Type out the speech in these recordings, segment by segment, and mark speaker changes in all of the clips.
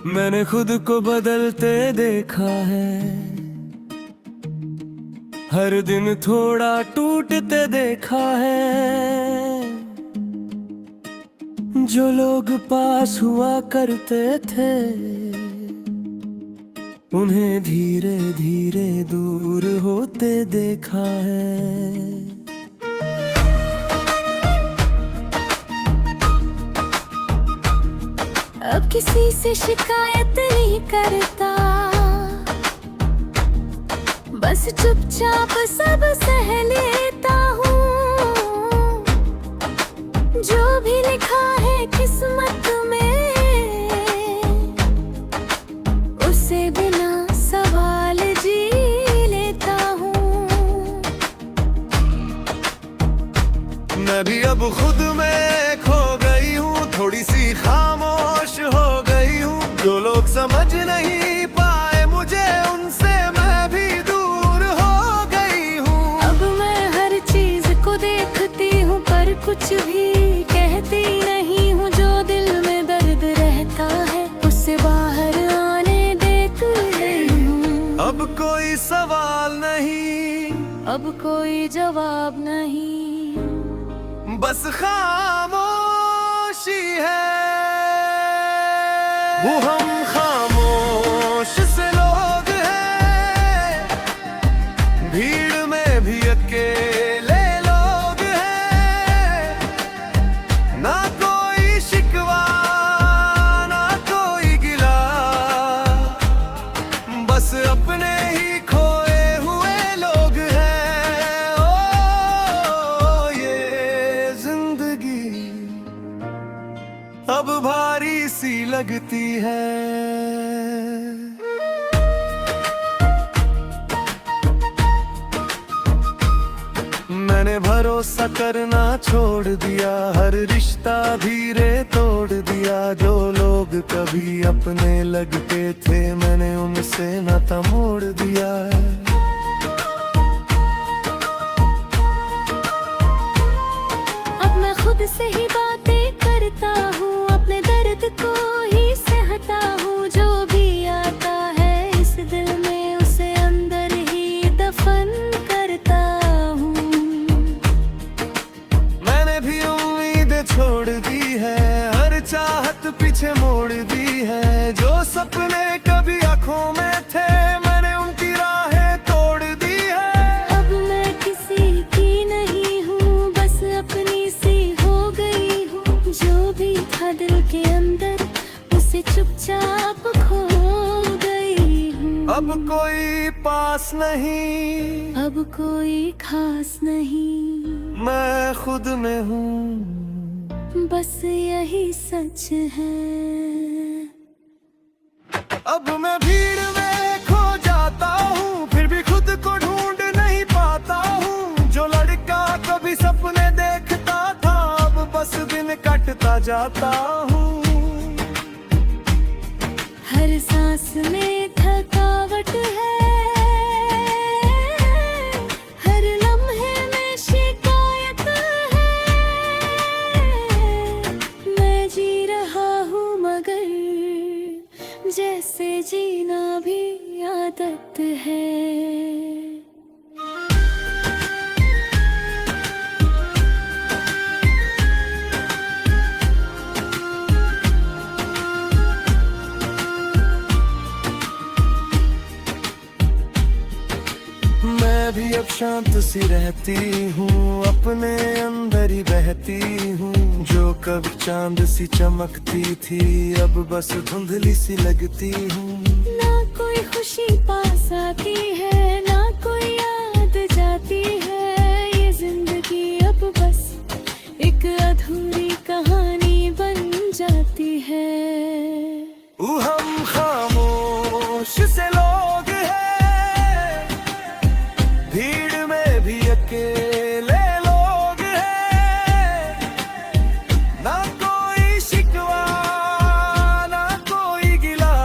Speaker 1: मैंने खुद को बदलते देखा है, हर दिन थोड़ा टूटते देखा है। जो लोग पास हुआ करते थे, उन्हें धीरे धीरे दूर होते देखा है।
Speaker 2: अब किसी से शिकायत नहीं करता, बस चुपचाप सब सह लेता हूँ। जो भी लिखा है किस्मत में, उसे बिना सवाल जी लेता हूँ।
Speaker 1: मैं भी अब खुद में खो गई हूँ, थोड़ी सी खामोश हो गई हूँ। जो लोग समझ नहीं पाए मुझे, उनसे मैं भी दूर हो गई हूँ।
Speaker 2: अब मैं हर चीज को देखती हूँ, पर कुछ भी कहती नहीं हूँ। जो दिल में दर्द रहता है, उससे बाहर आने देती हूँ।
Speaker 1: अब कोई सवाल नहीं,
Speaker 2: अब कोई जवाब नहीं,
Speaker 1: बस खामोशी है। वो हम खामोश से लोग हैं, भीड़ में भी अकेले लोग हैं। ना कोई शिकवा, ना कोई गिला, बस अपने ही खोए हुए लोग हैं। ओ ये जिंदगी अब भारी सी लगती है। मैंने भरोसा करना छोड़ दिया, हर रिश्ता धीरे तोड़ दिया। जो लोग कभी अपने लगते थे, मैंने उनसे नाता मोड़ दिया है।
Speaker 2: अब मैं खुद से ही बातें करता हूँ, अपने दर्द को ही सहता हूँ। जो भी आता है इस दिल में, उसे अंदर ही दफन करता हूँ।
Speaker 1: मैंने भी उम्मीदें छोड़ दी है, हर चाहत पीछे मोड़ दी है। जो सपने कभी आंखों में थे, मैंने उनकी राहें तोड़ दी है।
Speaker 2: अब मैं किसी की नहीं हूँ, बस अपनी सी हो गई हूँ। जो भी था दिल के अंदर, उसे चुपचाप खो गई हूँ।
Speaker 1: अब कोई पास नहीं,
Speaker 2: अब कोई खास नहीं,
Speaker 1: मैं खुद में हूँ।
Speaker 2: बस यही सच है।
Speaker 1: अब मैं भीड़ में खो जाता हूँ, फिर भी खुद को ढूंढ नहीं पाता हूँ। जो लड़का कभी सपने देखता था, अब बस दिन कटता जाता हूँ।
Speaker 2: हर सांस में थकावट है, हर लम्हे में शिकायत है। मैं जी रहा हूँ मगर जैसे जीना भी आदत है।
Speaker 1: मैं भी अब शांत सी रहती हूँ, अपने अंदर ही बहती हूँ। जो कभी चांद सी चमकती थी, अब बस धुंधली सी लगती हूँ।
Speaker 2: ना कोई खुशी पास आती है, ना कोई याद जाती है। ये जिंदगी अब बस एक अधूरी कहानी बन जाती है।
Speaker 1: हम खामोश से लोग हैं, भीड़ में भी अकेले लोग हैं। ना कोई शिकवा, ना कोई गिला,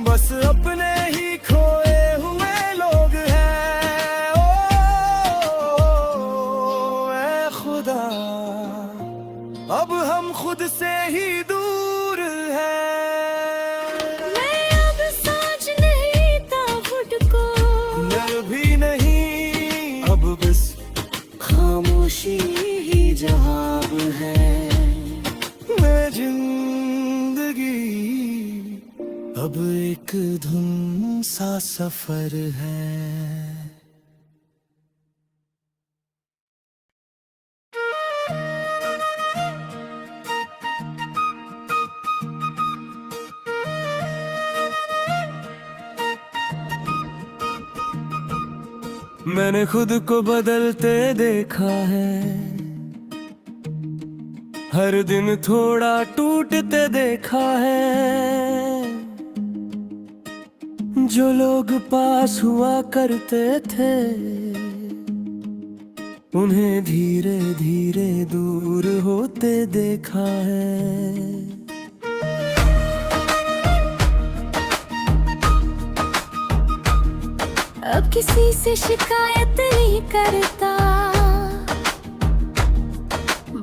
Speaker 1: बस अपने ही खोए हुए लोग हैं। ओ ऐ खुदा, अब हम खुद से ही दूर हैं।
Speaker 2: खामोशी ही जवाब है।
Speaker 1: मैं जिंदगी अब एक धुन सा सफर है। मैंने खुद को बदलते देखा है, हर दिन थोड़ा टूटते देखा है। जो लोग पास हुआ करते थे उन्हें धीरे धीरे दूर होते देखा है।
Speaker 2: अब किसी से शिकायत नहीं करता,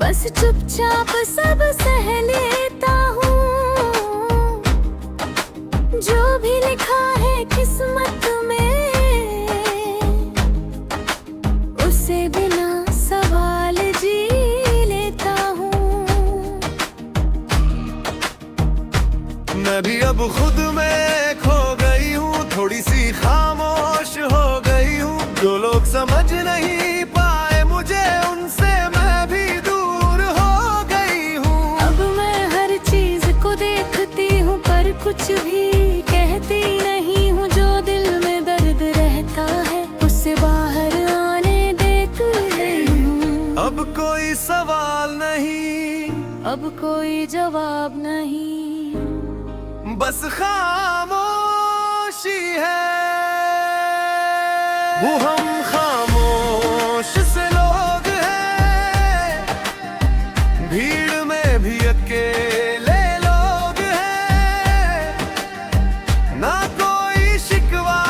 Speaker 2: बस चुपचाप सब सह लेता हूँ। जो भी लिखा है किस्मत में, उसे बिना सवाल जी लेता हूँ।
Speaker 1: मैं भी अब खुद में खो गई हूँ, थोड़ी सी खामोश हो गई हूँ। जो लोग समझ नहीं पाए मुझे, उनसे मैं भी दूर हो गई हूँ।
Speaker 2: अब मैं हर चीज को देखती हूँ, पर कुछ भी कहती नहीं हूँ। जो दिल में दर्द रहता है, उसे बाहर आने देती हूँ।
Speaker 1: अब कोई सवाल नहीं,
Speaker 2: अब कोई जवाब नहीं,
Speaker 1: बस खामोशी है। वो हम खामोश से लोग हैं, भीड़ में भी अकेले लोग हैं। ना कोई शिकवा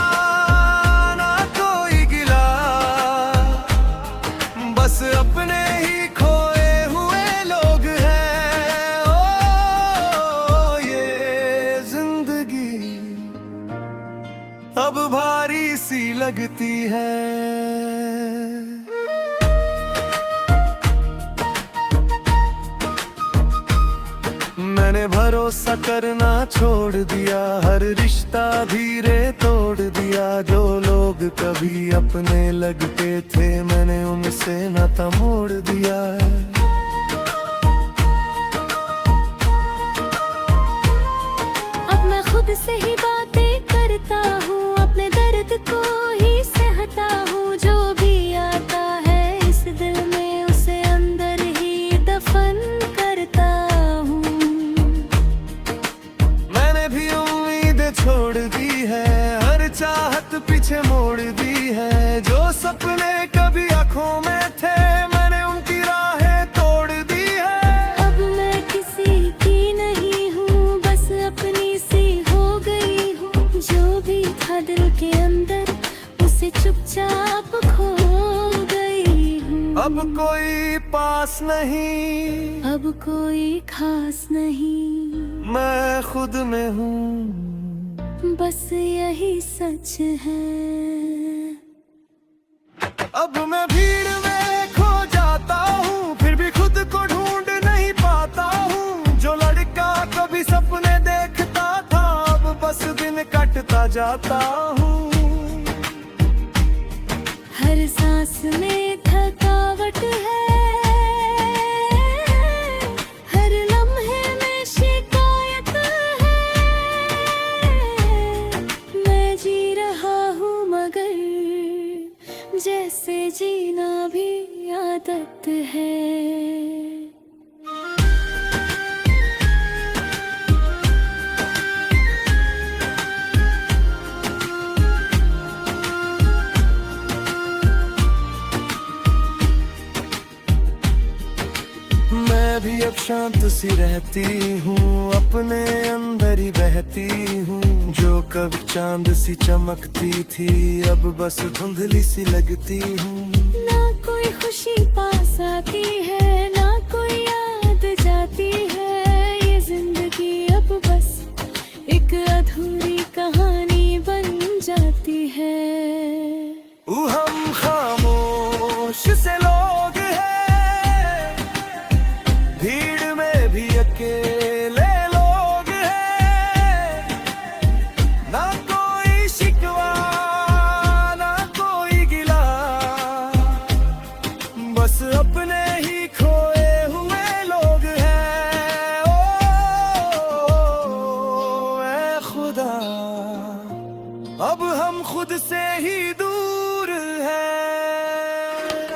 Speaker 1: ना कोई गिला, बस अपने ही खोए हुए लोग हैं। ओ ये जिंदगी अब भारी सी लगती है। मैंने भरोसा करना छोड़ दिया, हर रिश्ता धीरे तोड़ दिया। जो लोग कभी अपने लगते थे, मैंने उनसे नाता मोड़ दिया है।
Speaker 2: अब मैं खुद से ही बातें करता हूँ, अपने दर्द को ही सहता हूँ। जो भी आता है इस दिल में, उसे अंदर ही दफन करता हूँ।
Speaker 1: मैंने भी उम्मीद छोड़ दी है, हर चाहत पीछे मोड़ दी है। जो सपने कभी आँखों में थे, मैंने उनकी राहें तोड़ दी है।
Speaker 2: अब मैं किसी की नहीं हूँ, बस अपनी सी हो गई हूँ। जो भी था दिल के अंदर, उसे चुपचाप खो गई हूँ।
Speaker 1: अब कोई पास नहीं,
Speaker 2: अब कोई खास नहीं,
Speaker 1: मैं खुद में हूँ।
Speaker 2: बस यही सच है।
Speaker 1: अब मैं भीड़ में खो जाता हूँ, फिर भी खुद को ढूंढ नहीं पाता हूँ। जो लड़का कभी सपने देखता था, अब बस दिन कटता जाता हूँ।
Speaker 2: हर सांस में थकावट है, हर लम्हे में शिकायत है। मैं जी रहा हूँ मगर जैसे जीना भी आदत है।
Speaker 1: मैं भी अब शांत सी रहती हूँ, अपने अंदर ही बहती हूँ। जो कभी चांद सी चमकती थी, अब बस धुंधली सी लगती हूँ।
Speaker 2: ना कोई खुशी पास आती है, ना कोई याद जाती है। ये जिंदगी अब बस एक अधूरी कहानी बन जाती है।
Speaker 1: हम खामोश से लोग हैं, अब हम खुद से ही दूर हैं।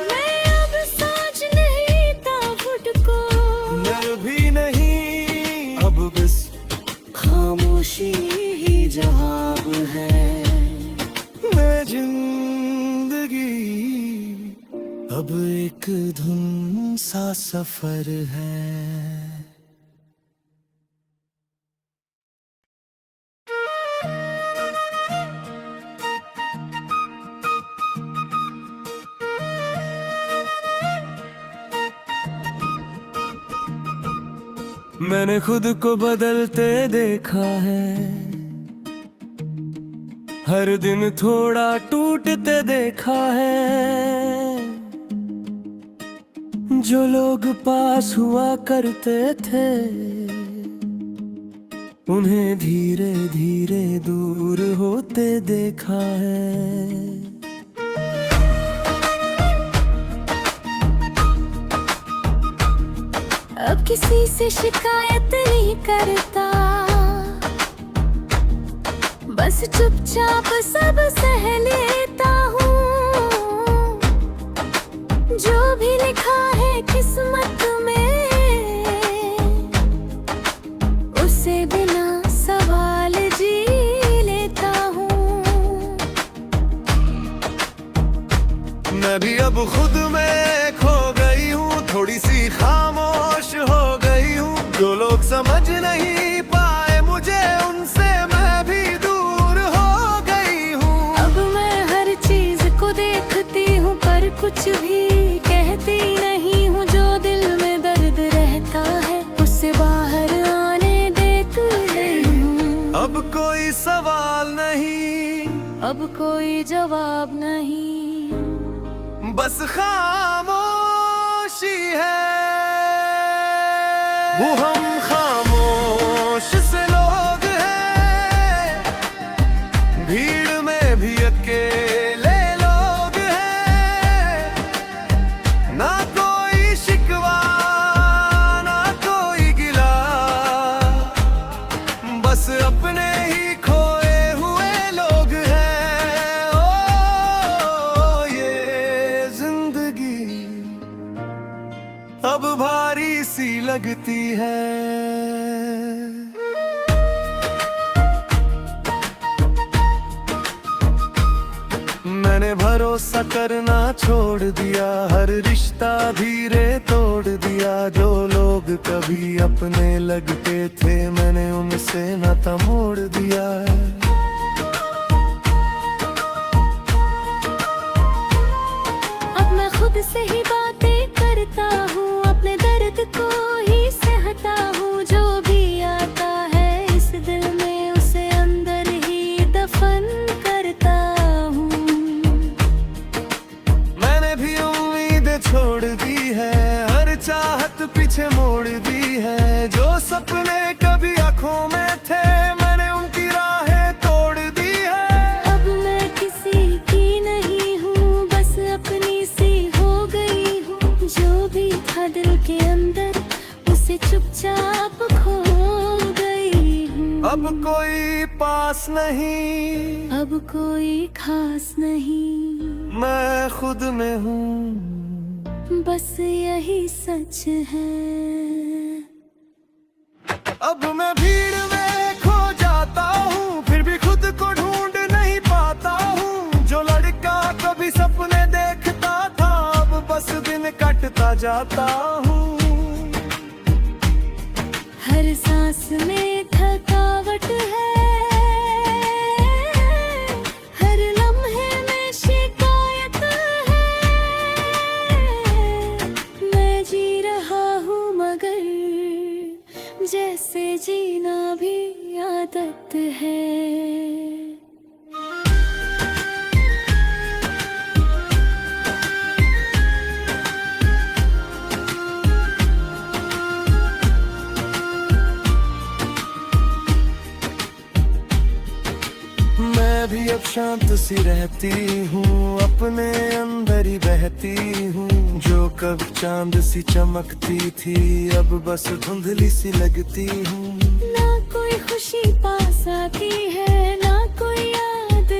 Speaker 2: मैं अब सोच नहीं ताबुत को,
Speaker 1: डर भी नहीं, अब बस खामोशी ही जवाब है। मैं जिंदगी अब एक धुन सा सफर है। मैंने खुद को बदलते देखा है, हर दिन थोड़ा टूटते देखा है। जो लोग पास हुआ करते थे, उन्हें धीरे धीरे दूर होते देखा है।
Speaker 2: अब किसी से शिकायत नहीं करता, बस चुपचाप सब सह लेता हूँ। जो भी लिखा है किस्मत में, उसे बिना सवाल जी लेता हूँ।
Speaker 1: मैं भी अब खुद में खो गई हूँ, थोड़ी सी खामोश हो गई हूँ। जो लोग समझ नहीं पाए मुझे, उनसे मैं भी दूर हो गई हूँ।
Speaker 2: अब मैं हर चीज को देखती हूँ, पर कुछ भी कहती नहीं हूँ। जो दिल में दर्द रहता है, उससे बाहर आने देती हूँ।
Speaker 1: अब कोई सवाल नहीं,
Speaker 2: अब कोई जवाब नहीं,
Speaker 1: बस खामोशी है। वो हम खामोश से लोग हैं, भीड़ में भी अकेले लोग हैं। ना कोई शिकवा, ना कोई गिला, बस अपने ही खोए हुए लोग हैं। ओ ये जिंदगी अब भारी सी लगती है। मैंने भरोसा करना छोड़ दिया, हर रिश्ता धीरे तोड़ दिया। जो लोग कभी अपने लगते थे, मैंने उनसे नाता मोड़ दिया।
Speaker 2: अब मैं खुद से ही बातें करता हूँ, अपने दर्द को ही सहता हूँ। जो भी आता है इस दिल में, उसे अंदर ही दफन करता हूँ।
Speaker 1: मैंने भी उम्मीदें छोड़ दी है, हर चाहत पीछे मोड़ दी है। जो सपने कभी आँखों में थे, मैंने उनकी राहें तोड़ दी है।
Speaker 2: अब मैं किसी की नहीं हूँ, बस अपनी सी हो गई हूँ। जो भी था दिल के अंदर, उसे चुपचाप खो गई हूँ।
Speaker 1: अब कोई पास नहीं,
Speaker 2: अब कोई खास नहीं,
Speaker 1: मैं खुद में हूँ।
Speaker 2: बस यही सच है।
Speaker 1: अब मैं भीड़ में खो जाता हूँ, फिर भी खुद को ढूंढ नहीं पाता हूँ। जो लड़का कभी सपने देखता था, अब बस दिन कटता जाता हूँ।
Speaker 2: हर सांस में थकावट है, हर लम्हे में शिकायत है। मैं जी रहा हूँ मगर जैसे जीना भी आदत है।
Speaker 1: मैं भी अब शांत सी रहती हूँ, अपने अंदर ही बहती हूँ। जो कब चांद सी चमकती थी, अब बस धुंधली सी लगती हूँ।
Speaker 2: ना कोई खुशी पास आती है, ना कोई याद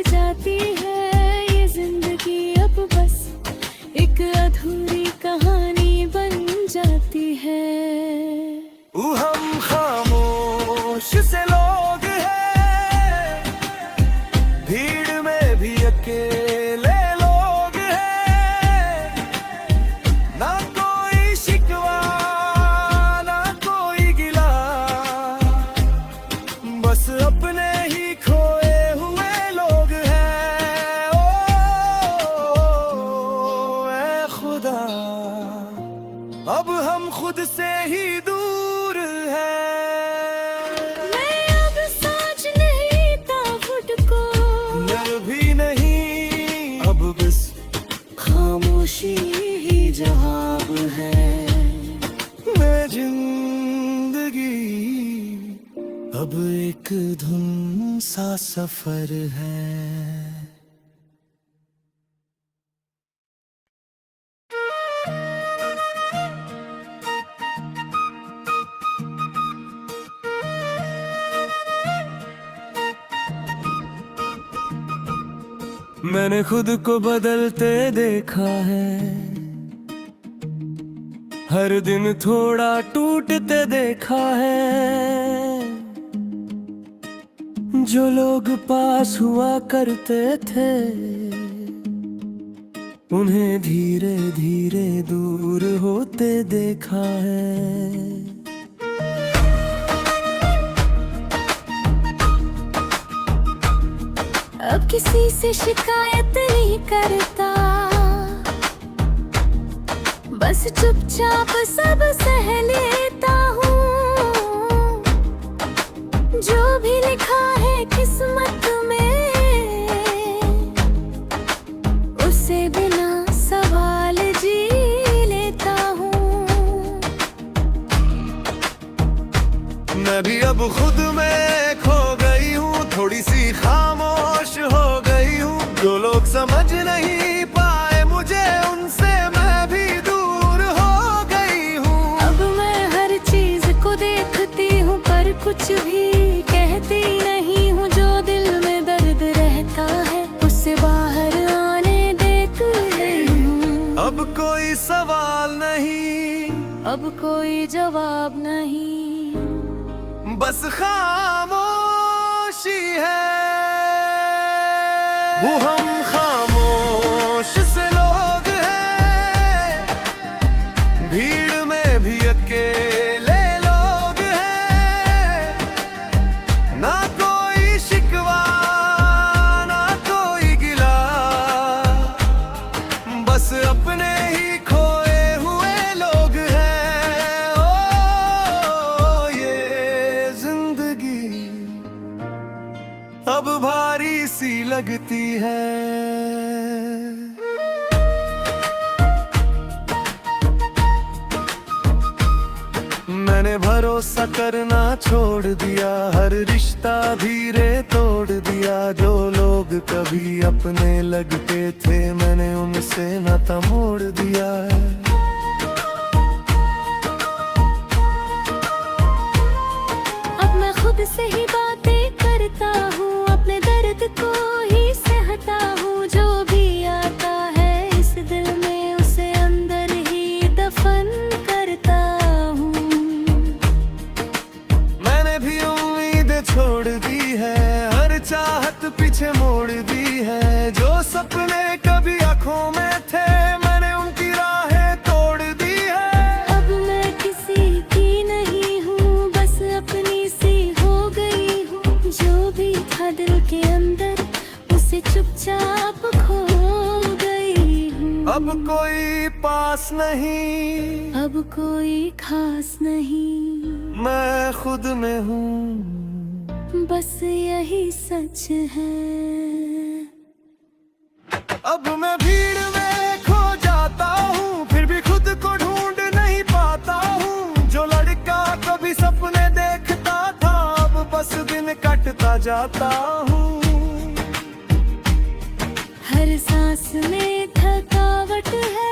Speaker 1: अकेले लोग हैं, ना कोई शिकवा ना कोई गिला, बस अपने ही खोए हुए लोग हैं। ओ ऐ खुदा, अब हम खुद से ही दूर हैं।
Speaker 2: मैं अब सोच नहीं ताबुत को,
Speaker 1: डर भी नहीं, अब बस खामोशी ही जवाब है। मैं जिंदगी अब एक धुन सा सफर है। मैंने खुद को बदलते देखा है, हर दिन थोड़ा टूटते देखा है। जो लोग पास हुआ करते थे, उन्हें धीरे धीरे दूर होते देखा है।
Speaker 2: अब किसी से शिकायत नहीं करता, बस चुपचाप सब सह लेता हूँ। जो भी लिखा है किस्मत में, उसे बिना सवाल जी लेता हूँ।
Speaker 1: मैं भी अब खुद में खो गई हूँ, थोड़ी सी खामोश हो गई हूँ। जो लोग समझ नहीं पाए मुझे, उनसे मैं भी दूर हो गई हूँ।
Speaker 2: अब मैं हर चीज को देखती हूँ, पर कुछ भी कहती नहीं हूँ। जो दिल में दर्द रहता है, उससे बाहर आने देती हूँ।
Speaker 1: अब कोई सवाल नहीं,
Speaker 2: अब कोई जवाब नहीं,
Speaker 1: बस खामोशी है। वो हम खामोश से लोग हैं, भीड़ में भी अकेले लोग हैं। ना कोई शिकवा ना कोई गिला, बस अपने ही खोए हुए लोग हैं। ओ ये जिंदगी अब भारी सी लगती है। मैंने भरोसा करना छोड़ दिया, हर रिश्ता धीरे तोड़ दिया। जो लोग कभी अपने लगते थे, मैंने उनसे नाता मोड़ दिया है।
Speaker 2: अब मैं खुद से ही बातें करता हूँ, अपने दर्द को ही सहता हूँ। जो भी आता है इस दिल में, उसे अंदर ही दफन करता हूँ।
Speaker 1: मैंने भी उम्मीदें छोड़ दी है, हर चाहत पीछे मोड़ दी है। जो सपने कभी आंखों में थे, मैंने उनकी राहें तोड़ दी है।
Speaker 2: अब मैं किसी की नहीं हूँ, बस अपनी सी हो गई हूँ। जो भी था दिल के अंदर, उसे चुपचाप खो गई हूँ।
Speaker 1: अब कोई पास नहीं,
Speaker 2: अब कोई खास नहीं,
Speaker 1: मैं खुद में हूँ,
Speaker 2: बस यही सच है।
Speaker 1: अब मैं भीड़ में खो जाता हूँ, फिर भी खुद को ढूंढ नहीं पाता हूँ। जो लड़का कभी सपने देखता था, अब बस दिन कटता जाता हूँ।
Speaker 2: हर सांस में थकावट है,